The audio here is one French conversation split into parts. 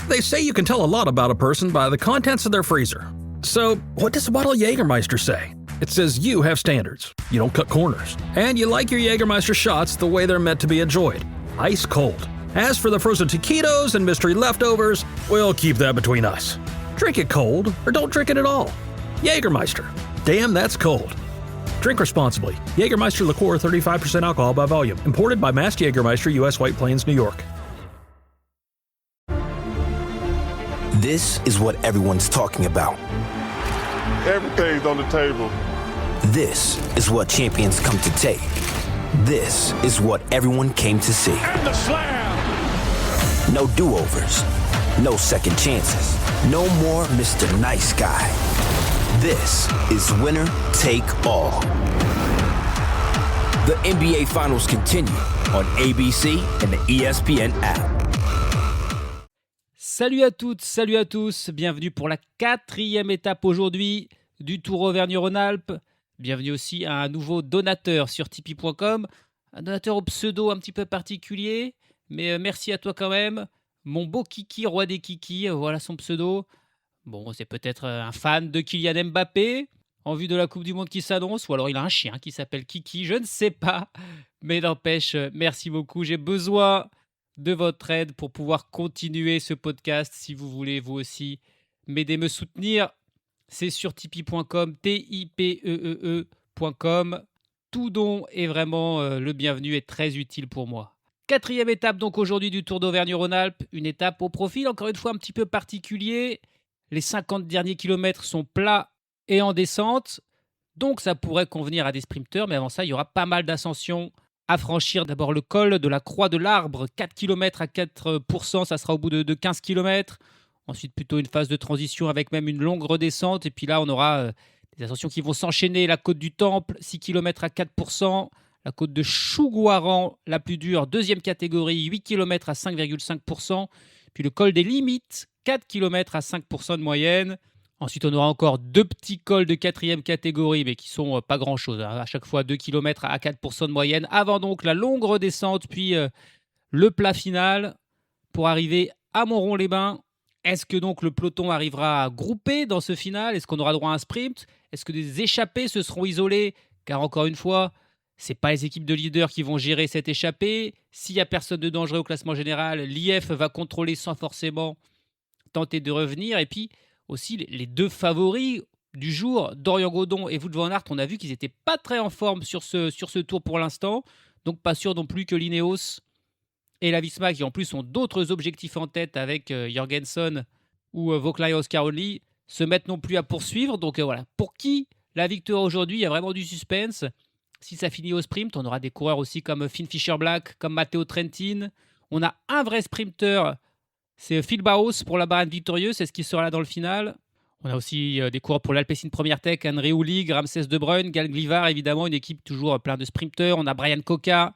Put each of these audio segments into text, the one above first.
They say you can tell a lot about a person by the contents of their freezer. So, what does the bottle of Jägermeister say? It says you have standards, you don't cut corners, and you like your Jägermeister shots the way they're meant to be enjoyed, ice cold. As for the frozen taquitos and mystery leftovers, we'll keep that between us. Drink it cold, or don't drink it at all. Jägermeister. Damn, that's cold. Drink responsibly. Jägermeister liqueur, 35% alcohol by volume. Imported by Mast Jägermeister, U.S. White Plains, New York. This is what everyone's talking about. Everything's on the table. This is what champions come to take. This is what everyone came to see. And the slam! No do-overs. No second chances. No more Mr. Nice Guy. This is winner take all. The NBA Finals continue on ABC and the ESPN app. Salut à toutes, salut à tous, bienvenue pour la 4e étape aujourd'hui du Tour Auvergne-Rhône-Alpes. Bienvenue aussi à un nouveau donateur sur Tipeee.com, un donateur au pseudo un petit peu particulier, mais merci à toi quand même. Mon beau Kiki, roi des Kiki, voilà son pseudo. Bon, c'est peut-être un fan de Kylian Mbappé en vue de la Coupe du Monde qui s'annonce, ou alors il a un chien qui s'appelle Kiki, je ne sais pas. Mais n'empêche, merci beaucoup, j'ai besoin de votre aide pour pouvoir continuer ce podcast. Si vous voulez vous aussi m'aider, me soutenir, c'est sur Tipeee.com, Tipeee.com. Tout don est vraiment le bienvenu et très utile pour moi. 4e étape donc aujourd'hui du Tour d'Auvergne-Rhône-Alpes, une étape au profil encore une fois un petit peu particulier. Les 50 derniers kilomètres sont plats et en descente, donc ça pourrait convenir à des sprinteurs, mais avant ça il y aura pas mal d'ascensions à franchir. D'abord le col de la Croix de l'Arbre, 4 km à 4%, ça sera au bout de 15 km. Ensuite plutôt une phase de transition avec même une longue redescente. Et puis là on aura des ascensions qui vont s'enchaîner. La côte du Temple, 6 km à 4%. La côte de Chougouaran, la plus dure, 2e catégorie, 8 km à 5,5%. Puis le col des Limites, 4 km à 5% de moyenne. Ensuite, on aura encore 2 petits cols de 4e catégorie, mais qui sont pas grand-chose. À chaque fois, 2 km à 4% de moyenne. Avant donc la longue redescente, puis le plat final pour arriver à Montron-les-Bains. Est-ce que donc le peloton arrivera à grouper dans ce final ? Est-ce qu'on aura droit à un sprint ? Est-ce que des échappées se seront isolées ? Car encore une fois, ce n'est pas les équipes de leaders qui vont gérer cette échappée. S'il n'y a personne de dangereux au classement général, l'IF va contrôler sans forcément tenter de revenir. Et puis aussi les 2 favoris du jour, Dorian Godon et Wout van Aert, on a vu qu'ils n'étaient pas très en forme sur ce tour pour l'instant. Donc pas sûr non plus que l'Ineos et la Visma, qui en plus ont d'autres objectifs en tête avec Jorgensen ou Vauclair et Oscar Only, se mettent non plus à poursuivre. Donc voilà, pour qui la victoire aujourd'hui, il y a vraiment du suspense. Si ça finit au sprint, on aura des coureurs aussi comme Finn Fischer-Black, comme Matteo Trentin. On a un vrai sprinter, c'est Phil Bauhaus pour la Bahrain victorieuse, c'est ce qui sera là dans le final. On a aussi des coureurs pour l'Alpecin Première Tech, Henry Houlig, Ramsès De Bruyne, Gal Glivar, évidemment, une équipe toujours plein de sprinters. On a Brian Coca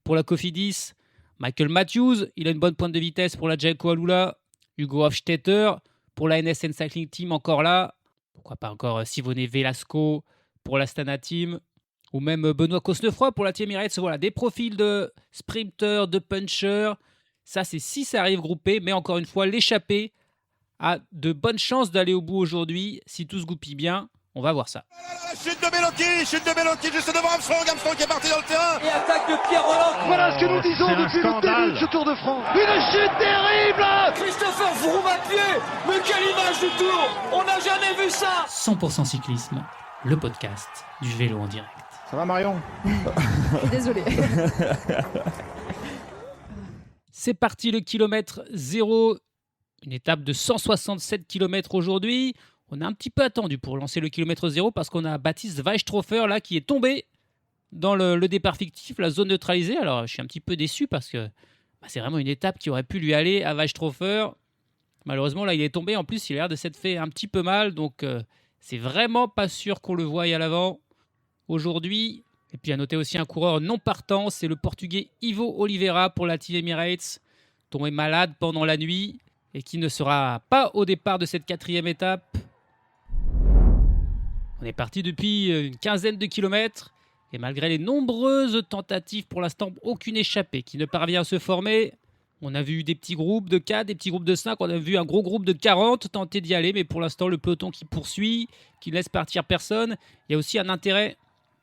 pour la Cofidis, Michael Matthews, il a une bonne pointe de vitesse pour la Jayco Alula, Hugo Hofstetter pour la NSN Cycling Team, encore là. Pourquoi pas encore Sivone Velasco pour l'Astana Team, ou même Benoît Cosnefroy pour la Team Emirates. Voilà, des profils de sprinters, de punchers. Ça, c'est si ça arrive groupé, mais encore une fois, l'échappée a de bonnes chances d'aller au bout aujourd'hui. Si tout se goupille bien, on va voir ça. La chute de Bellocchi juste devant Armstrong qui est parti dans le terrain. Et attaque de Pierre Roland. Voilà ce que nous disons depuis le début de ce Tour de France. Une chute terrible. Christopher Froome à pied. Mais quelle image du Tour. On n'a jamais vu ça. 100% cyclisme, le podcast du vélo en direct. Ça va Marion? Désolé. C'est parti, le kilomètre 0. Une étape de 167 km aujourd'hui. On a un petit peu attendu pour lancer le kilomètre 0 parce qu'on a Baptiste Weistrofer là qui est tombé dans le départ fictif, la zone neutralisée. Alors je suis un petit peu déçu parce que c'est vraiment une étape qui aurait pu lui aller à Weistrofer. Malheureusement là il est tombé, en plus il a l'air de s'être fait un petit peu mal, donc c'est vraiment pas sûr qu'on le voie à l'avant aujourd'hui. Et puis à noter aussi un coureur non partant, c'est le Portugais Ivo Oliveira pour la Team Emirates, tombé malade pendant la nuit et qui ne sera pas au départ de cette 4e étape. On est parti depuis une quinzaine de kilomètres et malgré les nombreuses tentatives, pour l'instant, aucune échappée qui ne parvient à se former. On a vu des petits groupes de 4, des petits groupes de 5, on a vu un gros groupe de 40 tenter d'y aller, mais pour l'instant, le peloton qui poursuit, qui ne laisse partir personne. Il y a aussi un intérêt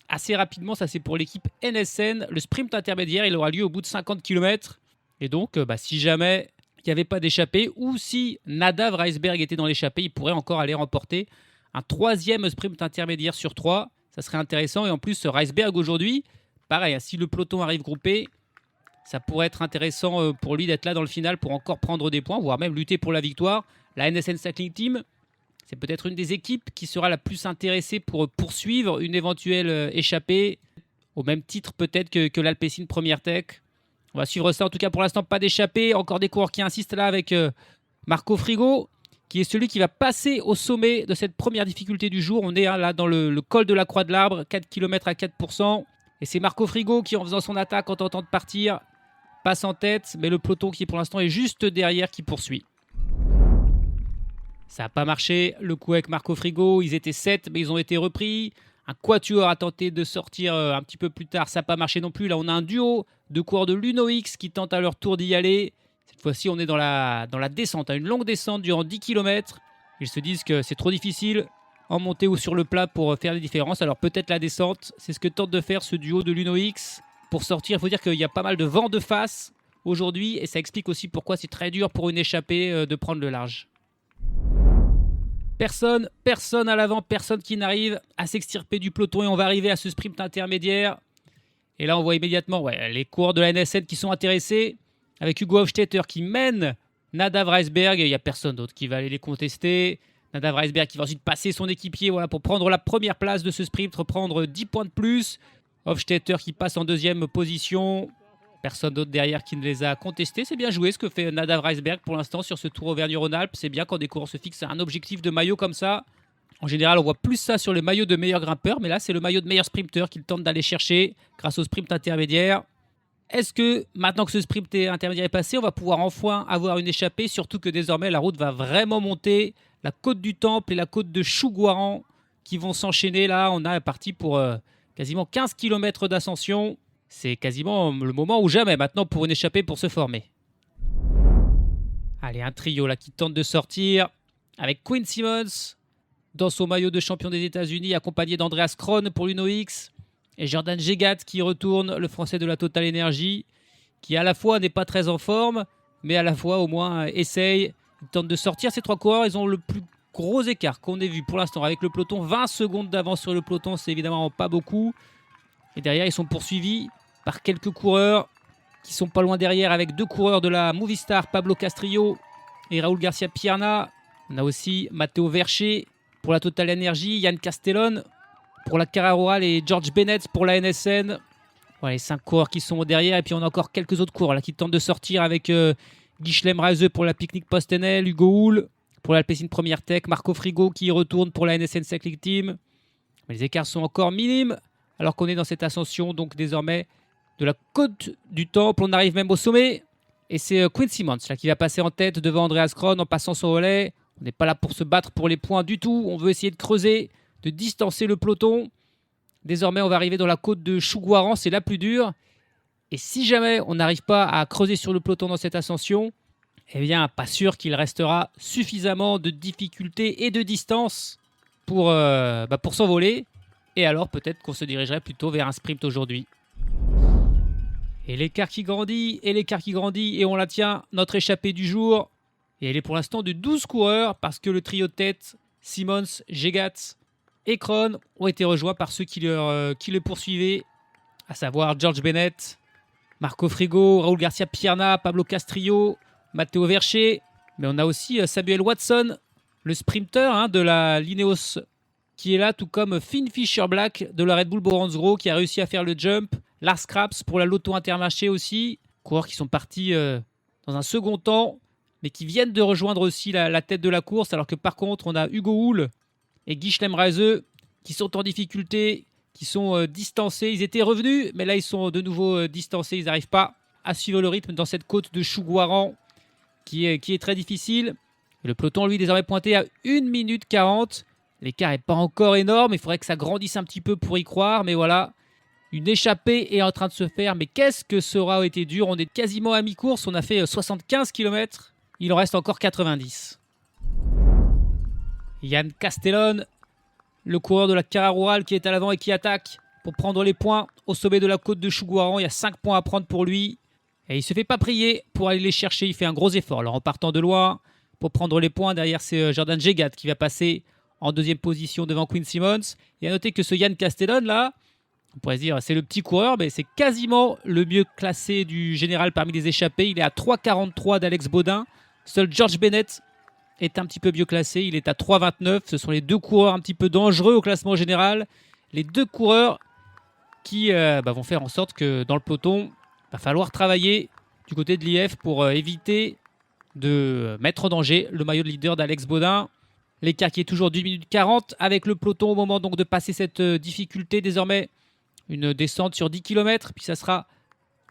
assez rapidement, ça c'est pour l'équipe NSN. Le sprint intermédiaire, il aura lieu au bout de 50 km. Et donc, si jamais il n'y avait pas d'échappée, ou si Nadav Reisberg était dans l'échappée, il pourrait encore aller remporter un 3e sprint intermédiaire sur 3. Ça serait intéressant. Et en plus, Reisberg aujourd'hui, pareil, si le peloton arrive groupé, ça pourrait être intéressant pour lui d'être là dans le final pour encore prendre des points, voire même lutter pour la victoire. La NSN Cycling Team, c'est peut-être une des équipes qui sera la plus intéressée pour poursuivre une éventuelle échappée, au même titre peut-être que l'Alpecin Première Tech. On va suivre ça. En tout cas, pour l'instant, pas d'échappée. Encore des coureurs qui insistent là avec Marco Frigo, qui est celui qui va passer au sommet de cette première difficulté du jour. On est là dans le col de la Croix de l'Arbre, 4 km à 4%. Et c'est Marco Frigo qui, en faisant son attaque, en tentant de partir, passe en tête. Mais le peloton qui, pour l'instant, est juste derrière, qui poursuit. Ça n'a pas marché. Le coup avec Marco Frigo, ils étaient 7, mais ils ont été repris. Un quatuor a tenté de sortir un petit peu plus tard. Ça n'a pas marché non plus. Là, on a un duo de coureurs de l'UNOX qui tentent à leur tour d'y aller. Cette fois-ci, on est dans la descente, une longue descente durant 10 km. Ils se disent que c'est trop difficile en montée ou sur le plat pour faire les différences. Alors peut-être la descente, c'est ce que tente de faire ce duo de l'UNOX. Pour sortir, il faut dire qu'il y a pas mal de vent de face aujourd'hui. Et ça explique aussi pourquoi c'est très dur pour une échappée de prendre le large. Personne à l'avant, personne qui n'arrive à s'extirper du peloton. Et on va arriver à ce sprint intermédiaire. Et là, on voit immédiatement les coureurs de la NSN qui sont intéressés, avec Hugo Hofstetter qui mène Nadav Reisberg. Il n'y a personne d'autre qui va aller les contester. Nadav Reisberg qui va ensuite passer son équipier pour prendre la première place de ce sprint, reprendre 10 points de plus. Hofstetter qui passe en 2e position. Personne d'autre derrière qui ne les a contestés. C'est bien joué ce que fait Nadav Reisberg pour l'instant sur ce Tour Auvergne-Rhône-Alpes. C'est bien quand des coureurs se fixent un objectif de maillot comme ça. En général, on voit plus ça sur les maillots de meilleurs grimpeurs, mais là, c'est le maillot de meilleur sprinter qu'ils tentent d'aller chercher grâce au sprint intermédiaire. Est-ce que, maintenant que ce sprint intermédiaire est passé, on va pouvoir enfin avoir une échappée, surtout que désormais, la route va vraiment monter. La côte du Temple et la côte de Chougouaran qui vont s'enchaîner. Là, on est parti pour quasiment 15 km d'ascension. C'est quasiment le moment ou jamais maintenant pour une échappée pour se former. Allez, un trio là qui tente de sortir avec Quinn Simmons dans son maillot de champion des États-Unis, accompagné d'Andreas Kron pour l'UNOX et Jordan Jegat qui retourne, le français de la Total Energy, qui à la fois n'est pas très en forme, mais à la fois au moins essaye, il tente de sortir. Ces trois coureurs, ils ont le plus gros écart qu'on ait vu pour l'instant avec le peloton. 20 secondes d'avance sur le peloton, c'est évidemment pas beaucoup. Et derrière, ils sont poursuivis par quelques coureurs qui sont pas loin derrière, avec 2 coureurs de la Movistar, Pablo Castrillo et Raúl Garcia Pierna. On a aussi Matteo Verché pour la Total Energy, Yann Castellon pour la Cararoal et George Bennett pour la NSN. Voilà, les 5 coureurs qui sont derrière. Et puis on a encore quelques autres coureurs là, qui tentent de sortir avec Guichelem Reise pour la Picnic Post-NL, Hugo Hull pour l'Alpecin Première Tech, Marco Frigo qui retourne pour la NSN Cycling Team. Mais les écarts sont encore minimes alors qu'on est dans cette ascension donc désormais de la côte du Temple. On arrive même au sommet. Et c'est Quinn Simmons là, qui va passer en tête devant Andreas Kron en passant son relais. On n'est pas là pour se battre pour les points du tout. On veut essayer de creuser, de distancer le peloton. Désormais, on va arriver dans la côte de Chougouaran. C'est la plus dure. Et si jamais on n'arrive pas à creuser sur le peloton dans cette ascension, eh bien, pas sûr qu'il restera suffisamment de difficultés et de distance pour s'envoler. Et alors, peut-être qu'on se dirigerait plutôt vers un sprint aujourd'hui. Et l'écart qui grandit, et on la tient, notre échappée du jour. Et elle est pour l'instant de 12 coureurs, parce que le trio de tête, Simmons, Jegat et Kron, ont été rejoints par ceux qui le poursuivaient, à savoir George Bennett, Marco Frigo, Raúl Garcia Pierna, Pablo Castrillo, Matteo Verché. Mais on a aussi Samuel Watson, le sprinter de la Lineos, qui est là, tout comme Finn Fischer-Black de la Red Bull Boransgro, qui a réussi à faire le jump. Lars Kraps pour la Lotto Intermarché aussi. Coureurs qui sont partis dans un second temps, mais qui viennent de rejoindre aussi la tête de la course. Alors que par contre, on a Hugo Hull et Guichelem Reise qui sont en difficulté, qui sont distancés. Ils étaient revenus, mais là, ils sont de nouveau distancés. Ils n'arrivent pas à suivre le rythme dans cette côte de Chougouaran qui est très difficile. Et le peloton, lui, désormais pointé à 1 minute 40. L'écart n'est pas encore énorme. Il faudrait que ça grandisse un petit peu pour y croire. Mais voilà, Une échappée est en train de se faire, mais qu'est-ce que ça aura été dur. On est quasiment à mi-course, on a fait 75 km. Il en reste encore 90. Yann Castellón, le coureur de la Cara-Rural qui est à l'avant et qui attaque pour prendre les points au sommet de la côte de Chouguaran. Il y a 5 points à prendre pour lui. Et il ne se fait pas prier pour aller les chercher. Il fait un gros effort. Alors en partant de loin pour prendre les points, derrière c'est Jordan Jegat qui va passer en deuxième position devant Quinn Simmons. Et à noter que ce Yann Castellón là, on pourrait se dire c'est le petit coureur, mais c'est quasiment le mieux classé du général parmi les échappés. Il est à 3,43 d'Alex Baudin. Seul George Bennett est un petit peu mieux classé. Il est à 3,29. Ce sont les deux coureurs un petit peu dangereux au classement général. Les deux coureurs qui vont faire en sorte que dans le peloton, il va falloir travailler du côté de l'IF pour éviter de mettre en danger le maillot de leader d'Alex Baudin. L'écart qui est toujours d'1 minute 40 avec le peloton au moment donc de passer cette difficulté. Désormais, une descente sur 10 km. Puis ça sera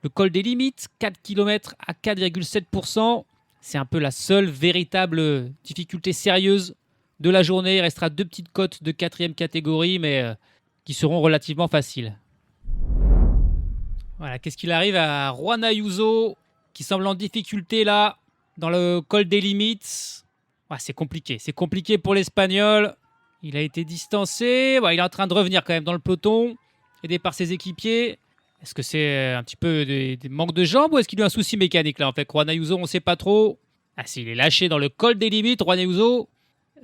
le col des limites, 4 km à 4,7%. C'est un peu la seule véritable difficulté sérieuse de la journée. Il restera 2 petites côtes de 4e catégorie, mais qui seront relativement faciles. Voilà, qu'est-ce qu'il arrive à Juan Ayuso, qui semble en difficulté là, dans le col des limites. Ouais, c'est compliqué pour l'Espagnol. Il a été distancé. Ouais, il est en train de revenir quand même dans le peloton, aidé par ses équipiers. Est-ce que c'est un petit peu des manques de jambes ou est-ce qu'il a un souci mécanique là? En fait, Juan Ayuso, on ne sait pas trop. Ah, s'il est lâché dans le col des limites, Juan Ayuso,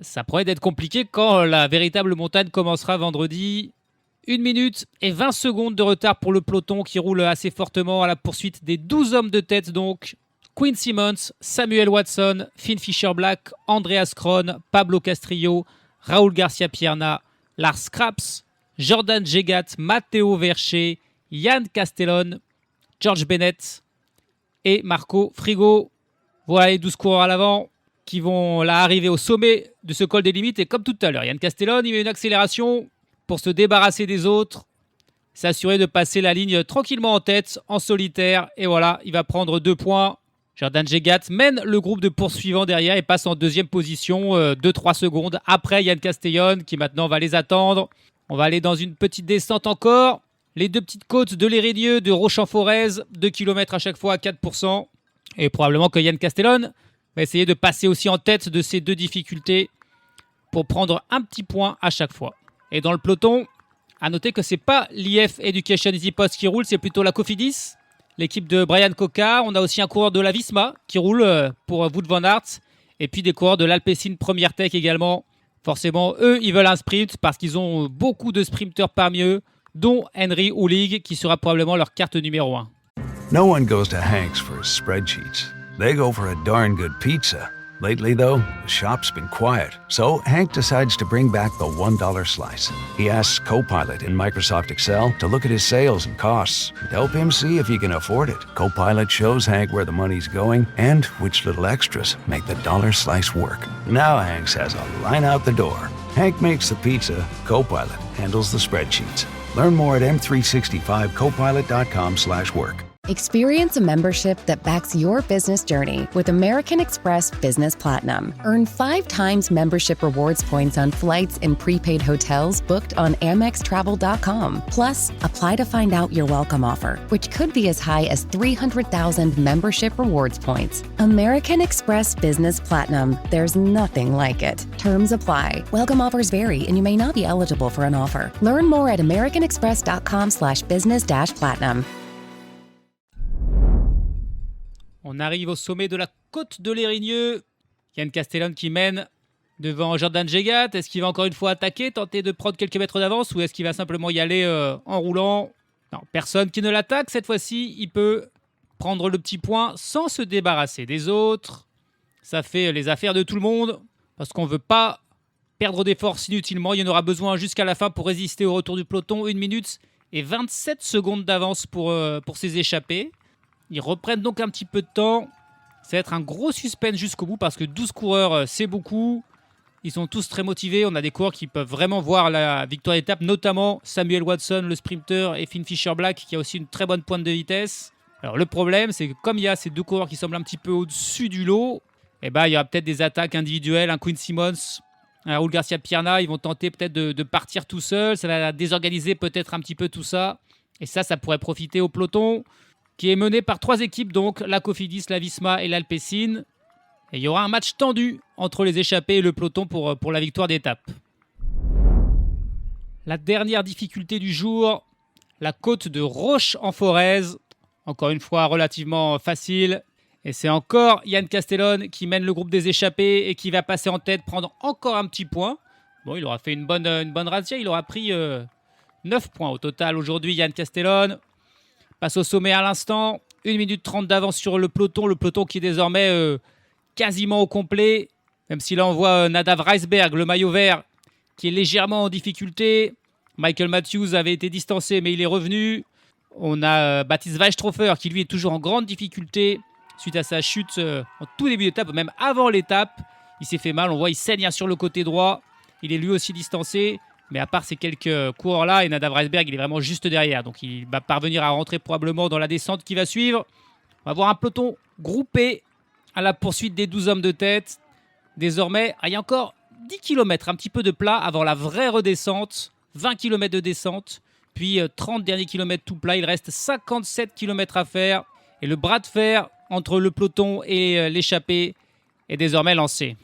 ça pourrait être compliqué quand la véritable montagne commencera vendredi. 1 minute et 20 secondes de retard pour le peloton qui roule assez fortement à la poursuite des 12 hommes de tête donc. Quinn Simmons, Samuel Watson, Finn Fischer-Black, Andreas Kron, Pablo Castrillo, Raúl García Pierna, Lars Kraps, Jordan Jegat, Matteo Verche, Yann Castellón, George Bennett et Marco Frigo. Voilà les 12 coureurs à l'avant qui vont là arriver au sommet de ce col des limites. Et comme tout à l'heure, Yann Castellón, il met une accélération pour se débarrasser des autres, s'assurer de passer la ligne tranquillement en tête, en solitaire. Et voilà, il va prendre 2 points. Jordan Jegat mène le groupe de poursuivants derrière et passe en deuxième position 2-3 secondes après Yann Castellón qui maintenant va les attendre. On va aller dans une petite descente encore. Les 2 petites côtes de l'Érigneux, de Roche-en-Forez, 2 km à chaque fois à 4%. Et probablement que Yann Castellón va essayer de passer aussi en tête de ces 2 difficultés pour prendre un petit point à chaque fois. Et dans le peloton, à noter que c'est pas l'IF Education EasyPost qui roule, c'est plutôt la Cofidis, l'équipe de Brian Coca. On a aussi un coureur de la Visma qui roule pour Wout van Aert. Et puis des coureurs de l'Alpecin Première Tech également. Forcément, eux, ils veulent un sprint parce qu'ils ont beaucoup de sprinteurs parmi eux, dont Henry Houlig qui sera probablement leur carte numéro 1. No one goes to Hank's for his spreadsheets. They go for a darn good pizza. Lately, though, the shop's been quiet, so Hank decides to bring back the $1 slice. He asks Copilot in Microsoft Excel to look at his sales and costs and help him see if he can afford it. Copilot shows Hank where the money's going and which little extras make the dollar slice work. Now Hank has a line out the door. Hank makes the pizza, Copilot handles the spreadsheets. Learn more at m365copilot.com/work. Experience a membership that backs your business journey with American Express Business Platinum. Earn 5 times membership rewards points on flights and prepaid hotels booked on AmexTravel.com. Plus, apply to find out your welcome offer, which could be as high as 300,000 membership rewards points. American Express Business Platinum. There's nothing like it. Terms apply. Welcome offers vary, and you may not be eligible for an offer. Learn more at americanexpress.com/business-platinum. On arrive au sommet de la côte de l'Érigneux. Yann Castellón qui mène devant Jordan Jegat. Est-ce qu'il va encore une fois attaquer, tenter de prendre quelques mètres d'avance ou est-ce qu'il va simplement y aller en roulant? Non, personne qui ne l'attaque. Cette fois-ci, il peut prendre le petit point sans se débarrasser des autres. Ça fait les affaires de tout le monde parce qu'on ne veut pas perdre des forces inutilement. Il y en aura besoin jusqu'à la fin pour résister au retour du peloton. 1 minute et 27 secondes d'avance pour ces échappés. Ils reprennent donc un petit peu de temps. Ça va être un gros suspense jusqu'au bout parce que 12 coureurs, c'est beaucoup. Ils sont tous très motivés. On a des coureurs qui peuvent vraiment voir la victoire d'étape, notamment Samuel Watson, le sprinter, et Finn Fischer-Black, qui a aussi une très bonne pointe de vitesse. Alors le problème, c'est que comme il y a ces 2 coureurs qui semblent un petit peu au-dessus du lot, il y aura peut-être des attaques individuelles. Un Quinn Simmons, un Raúl García Pierna, ils vont tenter peut-être de partir tout seuls. Ça va désorganiser peut-être un petit peu tout ça. Et ça pourrait profiter au peloton qui est mené par 3 équipes, donc la Cofidis, la Visma et l'Alpecin. Et il y aura un match tendu entre les échappés et le peloton pour la victoire d'étape. La dernière difficulté du jour, la côte de Roche-en-Forez. Encore une fois, relativement facile. Et c'est encore Yann Castellón qui mène le groupe des échappés et qui va passer en tête, prendre encore un petit point. Bon, il aura fait une bonne razzia. Il aura pris 9 points au total aujourd'hui, Yann Castellón. Passe au sommet à l'instant. 1 minute 30 d'avance sur le peloton qui est désormais quasiment au complet. Même si là, on voit Nadav Reisberg, le maillot vert, qui est légèrement en difficulté. Michael Matthews avait été distancé, mais il est revenu. On a Baptiste Weistrofer qui, lui, est toujours en grande difficulté suite à sa chute en tout début d'étape, même avant l'étape. Il s'est fait mal, on voit, il saigne sur le côté droit. Il est lui aussi distancé. Mais à part ces quelques coureurs-là, et Nadav Reisberg, il est vraiment juste derrière. Donc il va parvenir à rentrer probablement dans la descente qui va suivre. On va voir un peloton groupé à la poursuite des 12 hommes de tête. Désormais, il y a encore 10 km, un petit peu de plat avant la vraie redescente. 20 km de descente, puis 30 derniers kilomètres tout plat. Il reste 57 km à faire. Et le bras de fer entre le peloton et l'échappée est désormais lancé.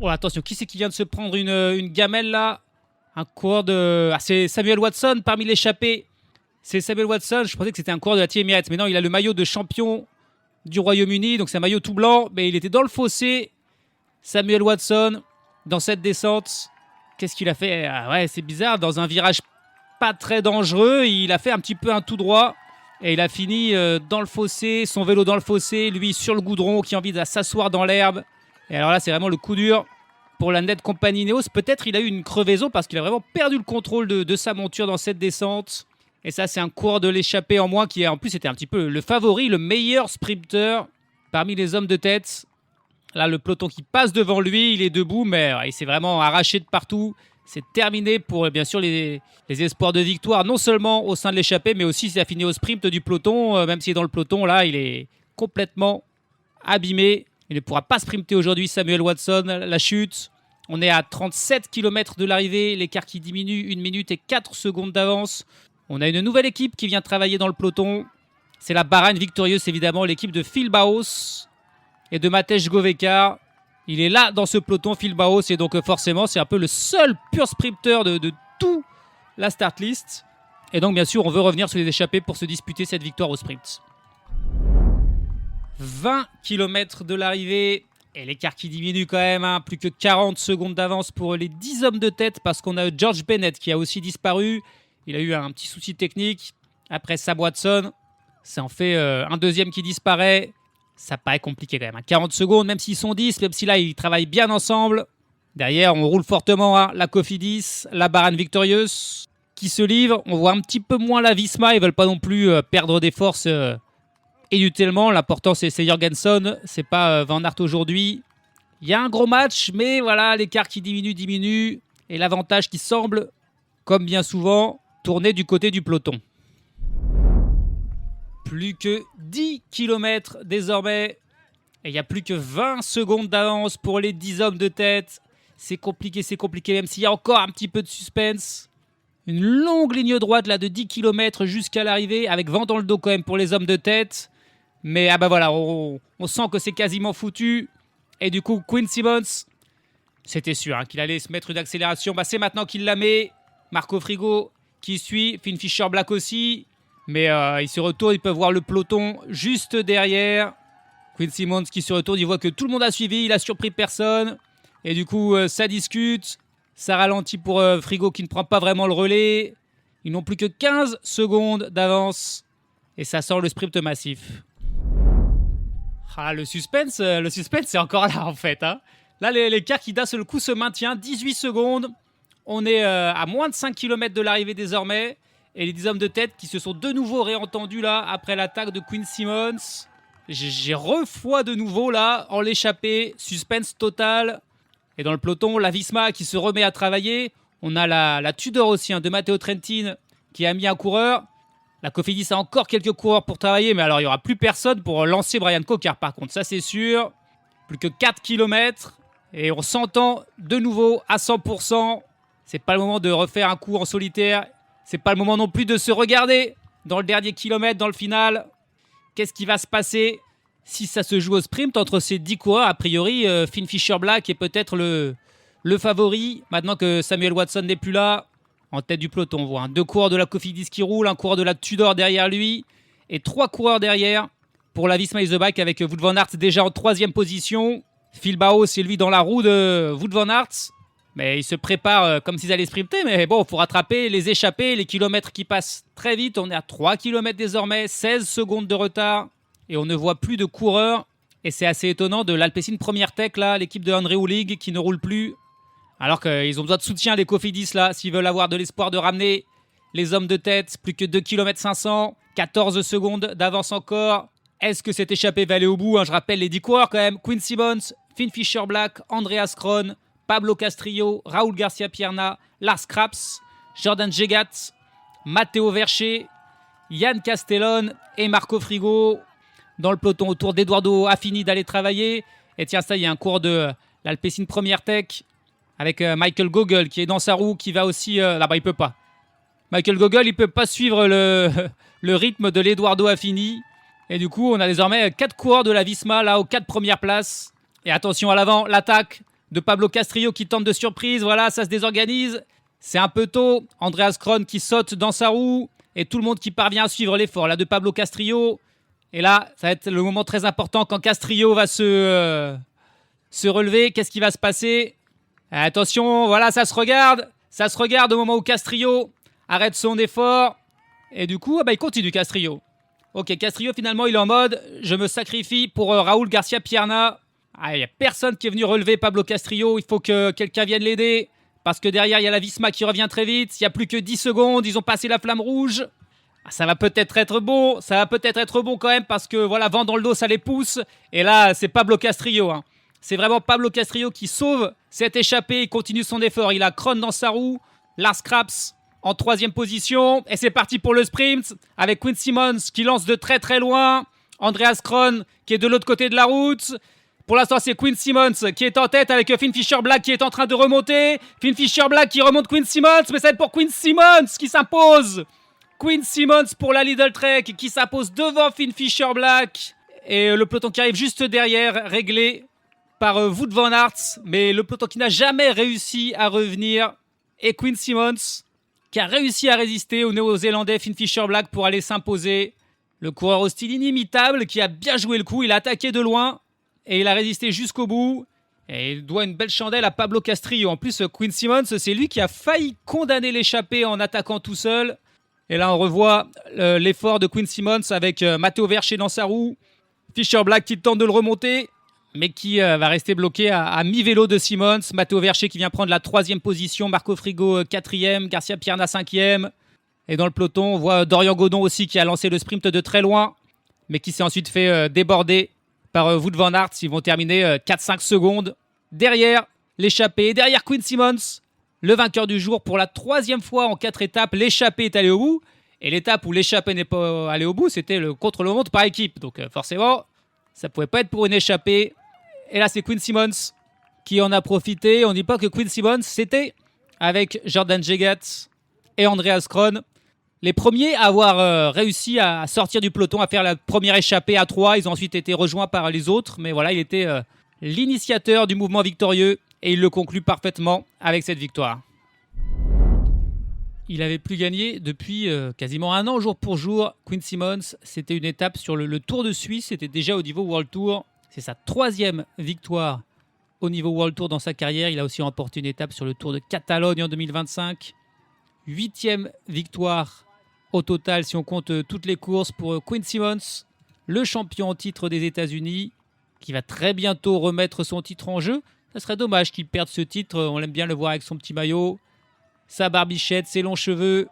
Oh, attention, qui c'est qui vient de se prendre une gamelle là? Un coureur de... Ah, c'est Samuel Watson parmi l'échappée. C'est Samuel Watson, je pensais que c'était un coureur de la Team Emirates. Mais non, il a le maillot de champion du Royaume-Uni. Donc c'est un maillot tout blanc. Mais il était dans le fossé. Samuel Watson, dans cette descente. Qu'est-ce qu'il a fait? Ah ouais, c'est bizarre. Dans un virage pas très dangereux, il a fait un petit peu un tout droit. Et il a fini dans le fossé. Son vélo dans le fossé. Lui sur le goudron qui a envie de s'asseoir dans l'herbe. Et alors là, c'est vraiment le coup dur pour la Net Company Ineos. Peut-être il a eu une crevaison parce qu'il a vraiment perdu le contrôle de sa monture dans cette descente. Et ça, c'est un coureur de l'échappée en moins qui, en plus, était un petit peu le favori, le meilleur sprinter parmi les hommes de tête. Là, le peloton qui passe devant lui, il est debout, mais il s'est vraiment arraché de partout. C'est terminé pour, bien sûr, les espoirs de victoire, non seulement au sein de l'échappée, mais aussi c'est fini au sprint du peloton. Même s'il est dans le peloton, là, il est complètement abîmé. Il ne pourra pas sprinter aujourd'hui, Samuel Watson. La chute, on est à 37 km de l'arrivée. L'écart qui diminue, 1 minute et 4 secondes d'avance. On a une nouvelle équipe qui vient travailler dans le peloton. C'est la Bahrain victorieuse, évidemment, l'équipe de Phil Baos et de Matej Goveka. Il est là dans ce peloton, Phil Baos, et donc forcément, c'est un peu le seul pur sprinter de tout la start list. Et donc, bien sûr, on veut revenir sur les échappées pour se disputer cette victoire au sprint. 20 km de l'arrivée et l'écart qui diminue quand même, hein, plus que 40 secondes d'avance pour les 10 hommes de tête parce qu'on a George Bennett qui a aussi disparu. Il a eu un petit souci technique. Après Sam Watson, ça en fait un deuxième qui disparaît. Ça paraît compliqué quand même. 40 secondes, même s'ils sont 10, même si là ils travaillent bien ensemble. Derrière, on roule fortement à la Cofidis, la Bahrain victorieuse qui se livre. On voit un petit peu moins la Visma. Ils veulent pas non plus perdre des forces inutilement. L'important, c'est Jorgensen. C'est pas Van Aert aujourd'hui. Il y a un gros match, mais voilà, l'écart qui diminue. Et l'avantage qui semble, comme bien souvent, tourner du côté du peloton. Plus que 10 km désormais. Et il n'y a plus que 20 secondes d'avance pour les 10 hommes de tête. C'est compliqué, même s'il y a encore un petit peu de suspense. Une longue ligne droite là de 10 km jusqu'à l'arrivée, avec vent dans le dos quand même pour les hommes de tête. Mais voilà, on sent que c'est quasiment foutu. Et du coup, Quinn Simmons, c'était sûr qu'il allait se mettre une accélération. C'est maintenant qu'il la met. Marco Frigo qui suit, Finn Fischer-Black aussi. Mais il se retourne, ils peuvent voir le peloton juste derrière. Quinn Simmons qui se retourne, il voit que tout le monde a suivi, il a surpris personne. Et du coup, ça discute. Ça ralentit pour Frigo qui ne prend pas vraiment le relais. Ils n'ont plus que 15 secondes d'avance. Et ça sent le sprint massif. Ah, le suspense, c'est encore là en fait. Hein. Là, l'écart qui d'un seul coup se maintient. 18 secondes. On est à moins de 5 km de l'arrivée désormais. Et les 10 hommes de tête qui se sont de nouveau réentendus là après l'attaque de Quinn Simmons. J'ai refroid de nouveau là en l'échappée. Suspense total. Et dans le peloton, la Visma qui se remet à travailler. On a la Tudor aussi de Matteo Trentin qui a mis un coureur. La Cofidis a encore quelques coureurs pour travailler. Mais alors il n'y aura plus personne pour lancer Brian Cocard par contre. Ça c'est sûr. Plus que 4 km. Et on s'entend de nouveau à 100%. C'est pas le moment de refaire un coup en solitaire. C'est pas le moment non plus de se regarder dans le dernier kilomètre, dans le final. Qu'est-ce qui va se passer si ça se joue au sprint entre ces 10 coureurs? A priori, Finn Fisher-Black est peut-être le favori. Maintenant que Samuel Watson n'est plus là, en tête du peloton, on voit 2 coureurs de la Cofidis qui roulent, un coureur de la Tudor derrière lui et 3 coureurs derrière pour la Visma Isobike avec Wout van Aert déjà en 3e position. Phil Bauhaus, c'est lui dans la roue de Wout van Aert. Mais ils se préparent comme s'ils allaient sprinter. Mais bon, il faut rattraper les échappées, les kilomètres qui passent très vite. On est à 3 km désormais, 16 secondes de retard. Et on ne voit plus de coureurs. Et c'est assez étonnant de l'Alpecin Première Tech, là, l'équipe de André Houlig qui ne roule plus. Alors qu'ils ont besoin de soutien, les Cofidis, là, s'ils veulent avoir de l'espoir de ramener les hommes de tête. Plus que 2 km 500, 14 secondes d'avance encore. Est-ce que cette échappée va aller au bout? Je rappelle les 10 coureurs quand même. Quinn Simmons, Finn Fisher-Black, Andreas Kron, Pablo Castrillo, Raúl García Pierna, Lars Kraps, Jordan Jegat, Matteo Verche, Yann Castellon et Marco Frigo. Dans le peloton autour d'Eduardo Affini d'aller travailler. Et tiens, ça, il y a un cours de l'Alpecin Première Tech avec Michael Gogol qui est dans sa roue, qui va aussi... là-bas, il peut pas. Michael Gogol, il peut pas suivre le rythme de l'Eduardo Affini. Et du coup, on a désormais 4 coureurs de la Visma là aux 4 premières places. Et attention à l'avant, l'attaque de Pablo Castrillo qui tente de surprise. Voilà, ça se désorganise. C'est un peu tôt. Andreas Kron qui saute dans sa roue. Et tout le monde qui parvient à suivre l'effort là de Pablo Castrillo. Et là, ça va être le moment très important quand Castrillo va se relever. Qu'est-ce qui va se passer? Attention, voilà, ça se regarde. Ça se regarde au moment où Castrillo arrête son effort. Et du coup, il continue Castrillo. Ok, Castrillo, finalement, il est en mode « Je me sacrifie pour Raúl García Pierna ». Il n'y a personne qui est venu relever Pablo Castrillo. Il faut que quelqu'un vienne l'aider. Parce que derrière, il y a la Visma qui revient très vite. Il n'y a plus que 10 secondes. Ils ont passé la flamme rouge. Ça va peut-être être bon. Ça va peut-être être bon quand même. Parce que voilà, vent dans le dos, ça les pousse. Et là, c'est Pablo Castrillo. C'est vraiment Pablo Castrillo qui sauve cette échappée. Il continue son effort. Il a Kron dans sa roue. Lars Kraps en 3e position. Et c'est parti pour le sprint. Avec Quinn Simmons qui lance de très très loin. Andreas Kron qui est de l'autre côté de la route. Pour l'instant, c'est Quinn Simmons qui est en tête avec Finn Fisher-Black qui est en train de remonter. Finn Fisher-Black qui remonte Quinn Simmons. Mais ça va être pour Quinn Simmons qui s'impose. Quinn Simmons pour la Lidl Trek qui s'impose devant Finn Fisher-Black. Et le peloton qui arrive juste derrière, réglé par Wout van Aert. Mais le peloton qui n'a jamais réussi à revenir. Et Quinn Simmons qui a réussi à résister au néo-zélandais Finn Fisher-Black pour aller s'imposer. Le coureur au style inimitable qui a bien joué le coup. Il a attaqué de loin. Et il a résisté jusqu'au bout. Et il doit une belle chandelle à Pablo Castrillo. En plus, Quinn Simmons, c'est lui qui a failli condamner l'échappée en attaquant tout seul. Et là, on revoit l'effort de Quinn Simmons avec Matteo Verche dans sa roue. Fisher-Black qui tente de le remonter, mais qui va rester bloqué à mi-vélo de Simmons. Matteo Verche qui vient prendre la 3e position. Marco Frigo 4e. García Pierna 5e. Et dans le peloton, on voit Dorian Godon aussi qui a lancé le sprint de très loin, mais qui s'est ensuite fait déborder par Wout van Aert. Ils vont terminer 4-5 secondes derrière l'échappée. Derrière Quinn Simmons, le vainqueur du jour pour la 3e fois en 4 étapes. L'échappée est allée au bout. Et l'étape où l'échappée n'est pas allée au bout, c'était le contre-la-montre par équipe. Donc forcément, ça ne pouvait pas être pour une échappée. Et là, c'est Quinn Simmons qui en a profité. On ne dit pas que Quinn Simmons, c'était avec Jordan Jegat et Andreas Kron les premiers à avoir réussi à sortir du peloton, à faire la première échappée à 3. Ils ont ensuite été rejoints par les autres. Mais voilà, il était l'initiateur du mouvement victorieux. Et il le conclut parfaitement avec cette victoire. Il n'avait plus gagné depuis quasiment un an, jour pour jour. Quinn Simmons, c'était une étape sur le Tour de Suisse. C'était déjà au niveau World Tour. C'est sa 3e victoire au niveau World Tour dans sa carrière. Il a aussi remporté une étape sur le Tour de Catalogne en 2025. 8e victoire au total, si on compte toutes les courses pour Quinn Simmons, le champion en titre des États-Unis, qui va très bientôt remettre son titre en jeu. Ça serait dommage qu'il perde ce titre. On aime bien le voir avec son petit maillot, sa barbichette, ses longs cheveux.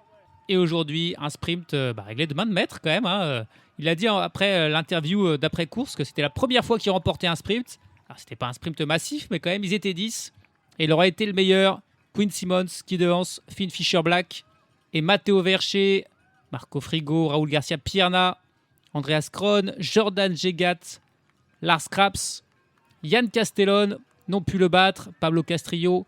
Et aujourd'hui, un sprint réglé de main de maître quand même. Il a dit après l'interview d'après-course que c'était la première fois qu'il remportait un sprint. Alors, c'était pas un sprint massif, mais quand même, ils étaient 10. Et il aurait été le meilleur. Quinn Simmons qui devance Finn Fisher-Black et Matteo Verche, Marco Frigo, Raúl García Pierna, Andreas Kron, Jordan Jegat, Lars Kraps, Yann Castellon n'ont pu le battre. Pablo Castrillo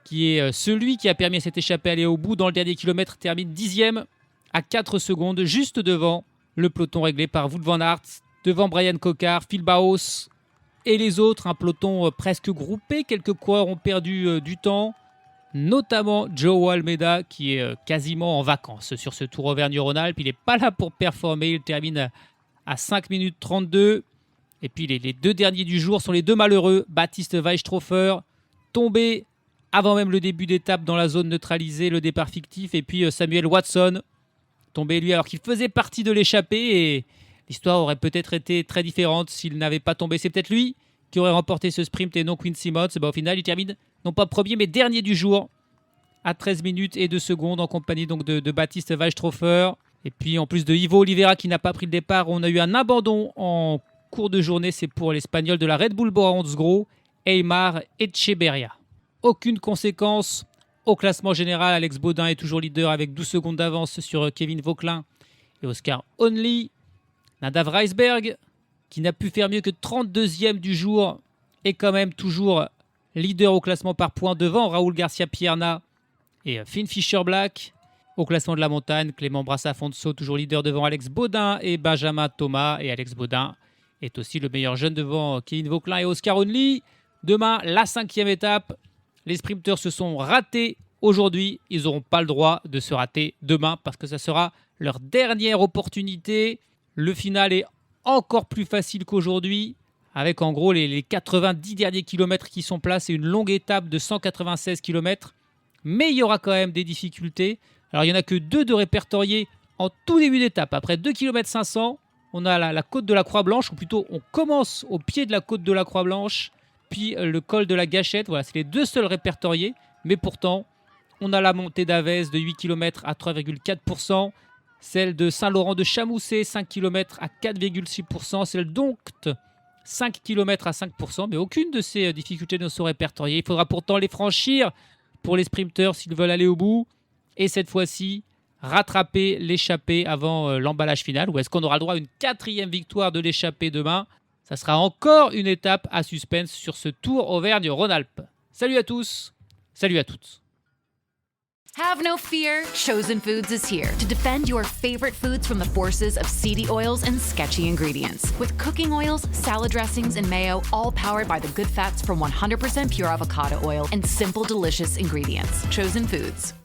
qui est celui qui a permis à cette échappée d'aller au bout dans le dernier kilomètre, termine 10e à 4 secondes, juste devant le peloton réglé par Wout van Aert, devant Brian Cocard, Phil Bauhaus et les autres. Un peloton presque groupé, quelques coureurs ont perdu du temps, notamment Joao Almeida qui est quasiment en vacances sur ce Tour Auvergne-Rhône-Alpes. Il n'est pas là pour performer, il termine à 5 minutes 32. Et puis les deux derniers du jour sont les deux malheureux. Baptiste Weisstroffer, tombé avant même le début d'étape dans la zone neutralisée, le départ fictif. Et puis Samuel Watson, tombé lui alors qu'il faisait partie de l'échappée. Et l'histoire aurait peut-être été très différente s'il n'avait pas tombé. C'est peut-être lui qui aurait remporté ce sprint et non Quinn Simmons. Au final, il termine non pas premier mais dernier du jour à 13 minutes et 2 secondes en compagnie donc de Baptiste Weisstroffer. Et puis en plus de Ivo Oliveira qui n'a pas pris le départ, on a eu un abandon en cours de journée, c'est pour l'Espagnol de la Red Bull Bora-Hansgrohe, Eymar Echeverria. Aucune conséquence au classement général. Alex Baudin est toujours leader avec 12 secondes d'avance sur Kevin Vauquelin et Oscar Onley. Nadav Reisberg, qui n'a pu faire mieux que 32e du jour, est quand même toujours leader au classement par points devant Raúl Garcia Pierna et Finn Fischer-Black. Au classement de la montagne, Clément Brassa-Afonso, toujours leader devant Alex Baudin et Benjamin Thomas. Et Alex Baudin est aussi le meilleur jeune devant Kevin Vauquelin et Oscar Onley. Demain, la 5e étape. Les sprinteurs se sont ratés aujourd'hui. Ils n'auront pas le droit de se rater demain parce que ça sera leur dernière opportunité. Le final est encore plus facile qu'aujourd'hui, avec en gros les 90 derniers kilomètres qui sont placés, une longue étape de 196 km. Mais il y aura quand même des difficultés. Alors il n'y en a que 2 de répertoriés en tout début d'étape. Après 2 km 500, on a la côte de la Croix-Blanche, ou plutôt on commence au pied de la côte de la Croix-Blanche, puis le col de la Gâchette. Voilà, c'est les 2 seuls répertoriés. Mais pourtant, on a la montée d'Avez de 8 km à 3,4%, celle de Saint-Laurent de Chamousset, 5 km à 4,6%, celle d'Oncte, 5 km à 5%. Mais aucune de ces difficultés ne sont répertoriées. Il faudra pourtant les franchir pour les sprinteurs s'ils veulent aller au bout. Et cette fois-ci, rattraper l'échappée avant l'emballage final. Ou est-ce qu'on aura le droit à une 4e victoire de l'échappée demain? Ça sera encore une étape à suspense sur ce Tour Auvergne-Rhône-Alpes. Salut à tous, salut à toutes. Have no fear, Chosen Foods is here to defend your favorite foods from the forces of seedy oils and sketchy ingredients. With cooking oils, salad dressings, and mayo, all powered by the good fats from 100% pure avocado oil and simple, delicious ingredients. Chosen Foods.